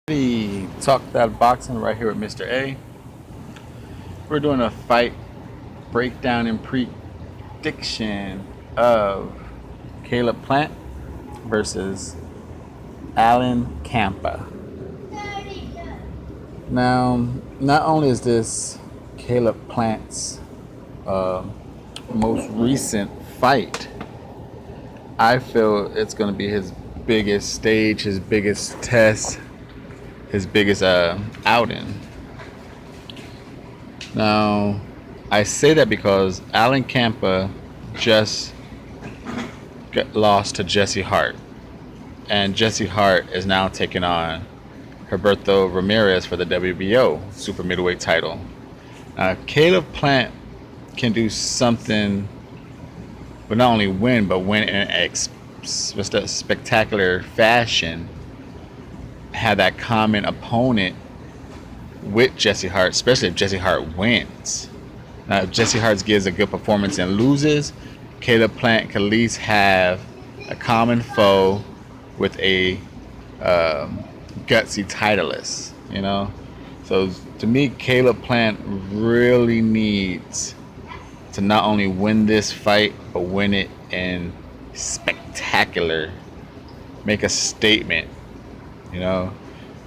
The Talk That Boxing right here with Mr.A. We're doing a fight breakdown and prediction of Caleb Plant versus Alan Campa. Now, not only is this Caleb Plant's uh, most recent fight, I feel it's going to be his biggest stage, his biggest test, his biggest outing. Now, I say that because Alan Campa just got lost to Jesse Hart, and Jesse Hart is now taking on Herberto Ramirez for the WBO super middleweight title. Caleb Plant can do something, but not only win, but win in a spectacular fashion. Have that common opponent with Jesse Hart, especially if Jesse Hart wins. Now, if Jesse Hart gives a good performance and loses, Caleb Plant can at least have a common foe with a gutsy titleist, So to me, Caleb Plant really needs to not only win this fight, but win it in spectacular, make a statement.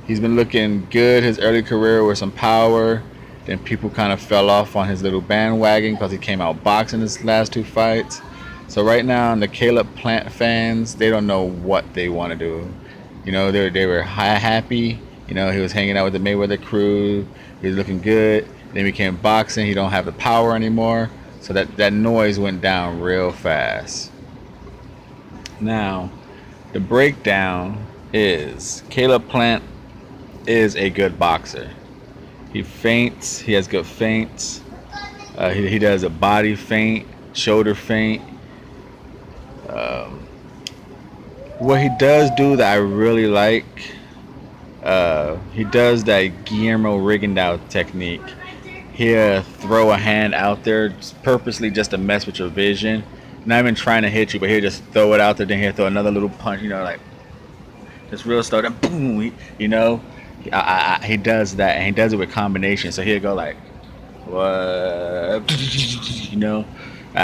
He's been looking good his early career with some power. Then people kind of fell off on his little bandwagon because he came out boxing his last two fights. So right now, the Caleb Plant fans, they don't know what they want to do. They were happy. He was hanging out with the Mayweather crew. He was looking good. Then he became boxing. He don't have the power anymore. So that noise went down real fast. Now, the breakdown is Caleb Plant is a good boxer. He feints. He has good feints. He does a body feint, shoulder feint. What he does do that I really like, he does that Guillermo Rigondeaux technique. He'll throw a hand out there purposely just to mess with your vision. Not even trying to hit you, but he'll just throw it out there. Then he'll throw another little punch, like just real slow. Then boom, he does that, and he does it with combination. So he'll go like, what,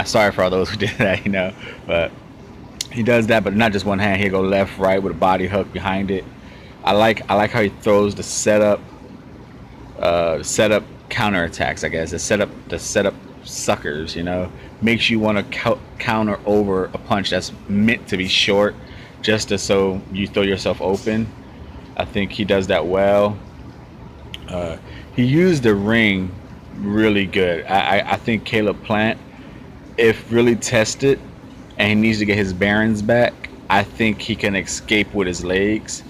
sorry for all those who did that, but he does that, but not just one hand. He'll go left, right with a body hook behind it. I like how he throws the setup counterattacks. I guess the setup suckers. Makes you want to counter over a punch that's meant to be short, just so you throw yourself open. I think he does that well. He used the ring really good. I think Caleb Plant, if really tested and he needs to get his bearings back, I think he can escape with his legs.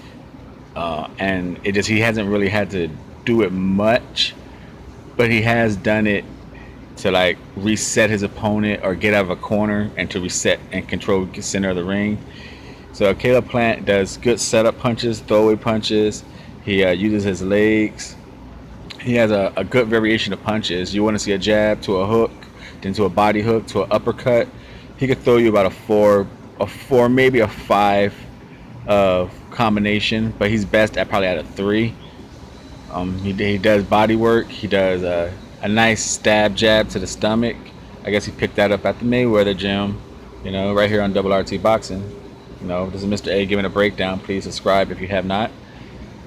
And he hasn't really had to do it much, but he has done it to reset his opponent or get out of a corner and to reset and control the center of the ring. So Caleb Plant does good setup punches, throwaway punches. He uses his legs. He has a good variation of punches. You want to see a jab to a hook, then to a body hook, to an uppercut. He could throw you about a four, maybe a five combination, but he's best probably at a three. He does body work. He does a nice stab jab to the stomach. I guess he picked that up at the Mayweather gym, right here on Double RT Boxing. This is Mr. A giving a breakdown. Please subscribe if you have not.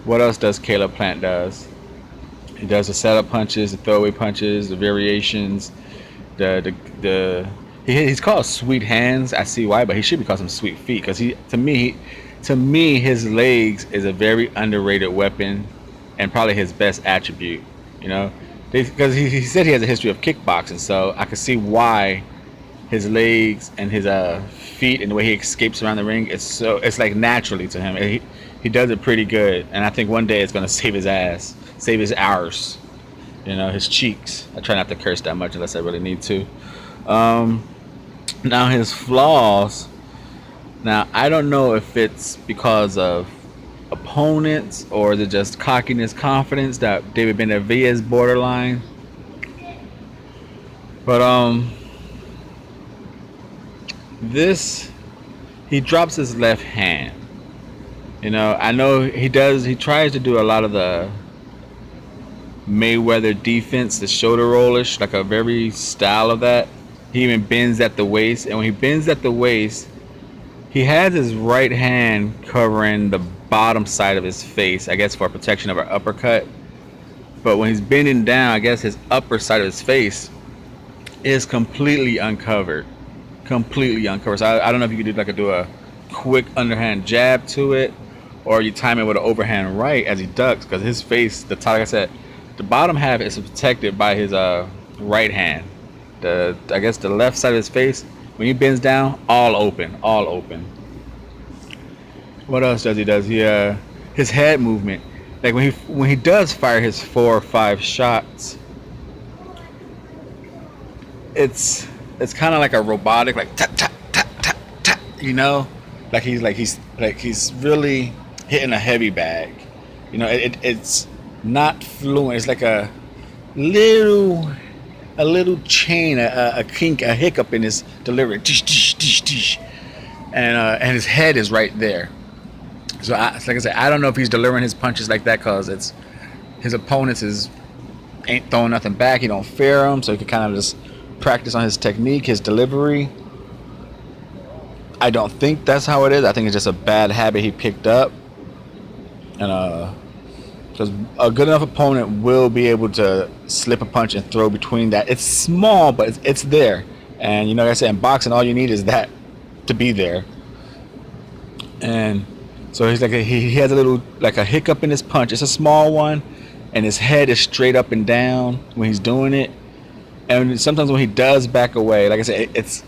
What else does Caleb Plant does? He does the setup punches, the throwaway punches, the variations, he's called sweet hands. I see why, but he should be called some sweet feet because to me his legs is a very underrated weapon and probably his best attribute. Because he said he has a history of kickboxing, so I can see why his legs and his feet and the way he escapes around the ring it's like naturally to him. He does it pretty good, and I think one day it's gonna save his arse, his cheeks. I try not to curse that much unless I really need to. Now his flaws. Now I don't know if it's because of opponents or is it just cockiness, confidence that David Benavidez borderline. But he drops his left hand, I know he does. He tries to do a lot of the Mayweather defense, the shoulder rollish, like a very style of that. He even bends at the waist, and when he bends at the waist, he has his right hand covering the bottom side of his face, I guess for protection of an uppercut. But when he's bending down, I guess his upper side of his face is completely uncovered. Completely uncovered. So I don't know if you could do a quick underhand jab to it, or you time it with an overhand right as he ducks, because his face, like I said, the bottom half is protected by his right hand. I guess the left side of his face, when he bends down, all open, all open. What else does he does? He his head movement, like when he does fire his 4 or 5 shots, it's kind of like a robotic, like tap tap tap tap tap, like he's really hitting a heavy bag. It's not fluent. It's like a little chain, a kink, a hiccup in his delivery. And his head is right there. So like I said, I don't know if he's delivering his punches like that because his opponents ain't throwing nothing back. He don't fear them, so he can kind of just practice on his technique, his delivery. I don't think that's how it is. I think it's just a bad habit he picked up, and because a good enough opponent will be able to slip a punch and throw between that. It's small, but it's there. And like I said, in boxing, all you need is that to be there. And so he's he has a little, like a hiccup in his punch. It's a small one, and his head is straight up and down when he's doing it. And sometimes when he does back away, like I said, it's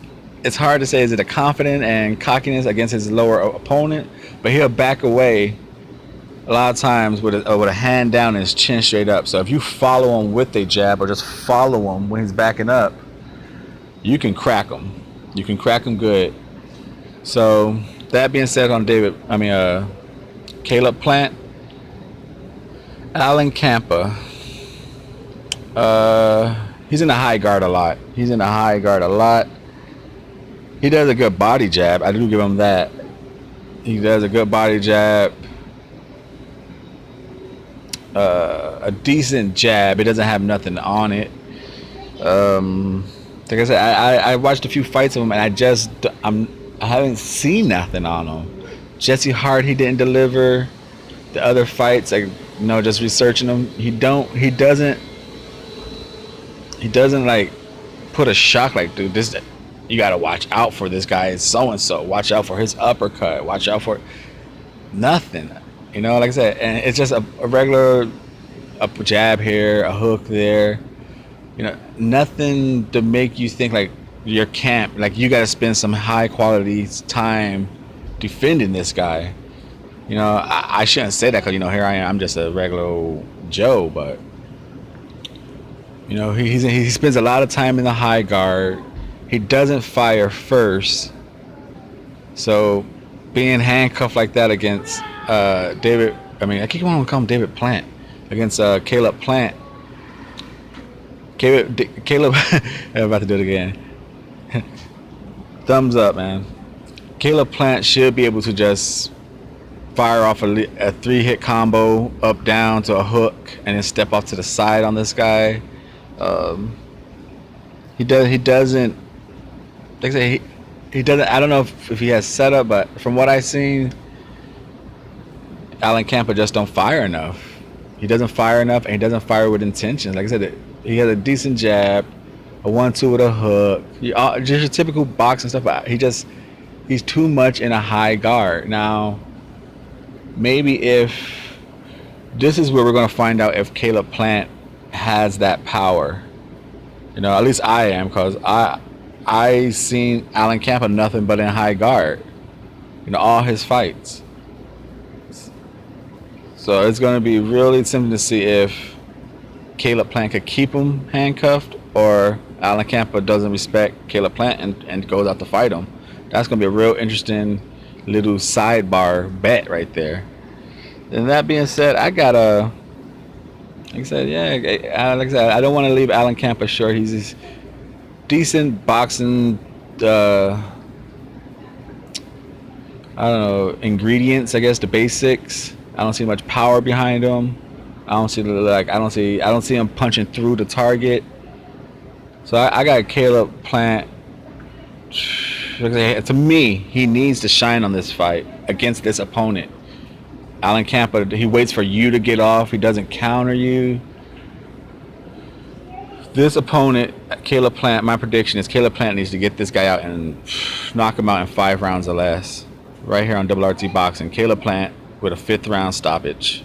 hard to say, is it a confidence and cockiness against his lower opponent? But he'll back away a lot of times with a hand down and his chin straight up. So if you follow him with a jab or just follow him when he's backing up, you can crack him. You can crack him good. So that being said, on Caleb Plant, Alan Campa, he's in the high guard a lot. He does a good body jab. I do give him that. He does a good body jab. A decent jab. It doesn't have nothing on it. Like I said, I watched a few fights of him, and I haven't seen nothing on him. Jesse Hart, he didn't deliver. The other fights, just researching him, he doesn't like put a shock like, dude, this, you gotta watch out for this guy, so and so. Watch out for his uppercut. Watch out for nothing. Like I said, and it's just a regular jab here, a hook there. Nothing to make you think like your camp, like you got to spend some high quality time defending this guy. I shouldn't say that because here I am, I'm just a regular old Joe, but he spends a lot of time in the high guard. He doesn't fire first, so being handcuffed like that against David, I keep wanting to call him David Plant, against Caleb Plant. Caleb I'm about to do it again. Thumbs up, man. Caleb Plant should be able to just fire off a 3-hit combo up down to a hook and then step off to the side on this guy. He doesn't, like I say, he doesn't. I don't know if he has setup, but from what I've seen, Alan Campa just don't fire enough. He doesn't fire enough, and he doesn't fire with intention. Like I said, he has a decent jab, a 1-2 with a hook. Just your typical boxing stuff. But he's too much in a high guard. Now, maybe if this is where we're going to find out if Caleb Plant has that power. At least I am, because I seen Alan Campa nothing but in high guard. All his fights. So it's going to be really interesting to see if Caleb Plant could keep him handcuffed, or Alan Campa doesn't respect Caleb Plant and goes out to fight him. That's going to be a real interesting little sidebar bet right there. And that being said, like I said, I don't want to leave Alan Campa short. He's this decent boxing I don't know, ingredients, I guess, the basics. I don't see much power behind him. I don't see him punching through the target. So I got Caleb Plant. To me, he needs to shine on this fight against this opponent. Alan Campa, he waits for you to get off. He doesn't counter you. This opponent, Caleb Plant, my prediction is Caleb Plant needs to get this guy out and knock him out in 5 rounds or less. Right here on Double RT Boxing, Caleb Plant with a 5th round stoppage.